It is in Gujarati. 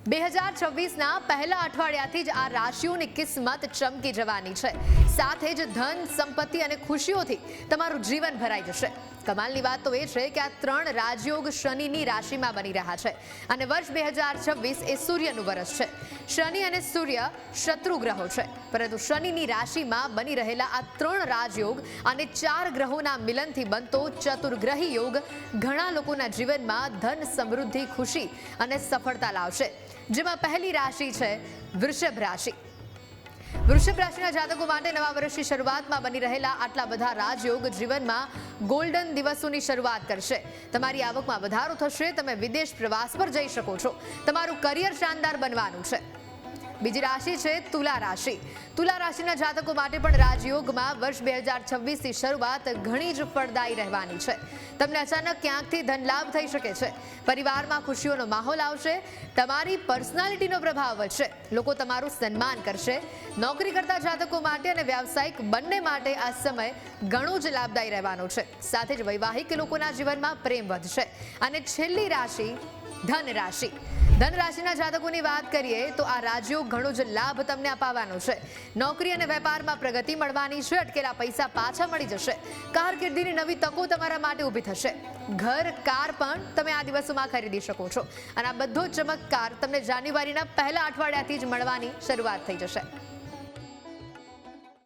2026ના પહેલા અઠવાડિયાથી જ આ રાશિઓની કિસ્મત ચમકી જવાની છે। સાથે જ ધન, સંપત્તિ અને ખુશીઓથી તમારું જીવન ભરાઈ જશે। કમાલની વાત તો એ છે કે આ 3 રાજયોગ શનિની રાશિમાં બની રહ્યા છે અને વર્ષ 2026 એ સૂર્યનું વર્ષ છે। શનિ અને સૂર્ય શત્રુ ગ્રહો છે, પરંતુ શનિની રાશિમાં બની રહેલા આ 3 રાજયોગ અને 4 ગ્રહોના મિલનથી બનતો ચતુર્ગ્રહી યોગ ઘણા લોકોના જીવનમાં ધન, સમૃદ્ધિ, ખુશી અને સફળતા લાવશે। જેમાં પહેલી રાશિ છે વૃષભ રાશિ। વૃષભ રાશિના જાતકો માટે નવા વર્ષની શરૂઆતમાં બની રહેલા આટલા બધા રાજયોગ જીવનમાં ગોલ્ડન દિવસોની શરૂઆત કરશે। તમારી આવકમાં વધારો થશે, તમે વિદેશ પ્રવાસ પર જઈ શકો છો, તમારું કરિયર શાનદાર બનવાનું છે। બીજી રાશિ છે તુલા રાશિ। તુલા રાશિના જાતકો માટે પણ રાજયોગમાં વર્ષ 2026ની શરૂઆત ઘણી જ ફળદાયી રહેવાની છે। તમને અચાનક ક્યાંકથી ધન લાભ થઈ શકે છે, પરિવારમાં ખુશીઓનો માહોલ આવશે, તમારી પર્સનાલિટીનો પ્રભાવ વધશે, લોકો તમારું સન્માન કરશે। નોકરી કરતા જાતકો માટે અને વ્યાવસાયિક બંને માટે આ સમય ઘણો જ લાભદાયી રહેવાનો છે। સાથે જ વૈવાહિક લોકોના જીવનમાં પ્રેમ વધશે। અને છેલ્લી રાશિ ધન રાશિ। ધન રાશિના જાતકોની વાત કરીએ તો આ રાજયોગ ઘણો જ લાભ તમને અપાવવાનો છે। નોકરી અને વેપારમાં પ્રગતિ મળવાની છે, અટકેલા પૈસા પાછા મળી જશે, કારકિર્દીની નવી તકો તમારા માટે ઊભી થશે। ઘર, કાર પણ તમે આ દિવસોમાં ખરીદી શકો છો અને આ બધો ચમત્કાર તમને જાન્યુઆરીના પહેલા અઠવાડિયાથી જ મળવાની શરૂઆત થઈ જશે।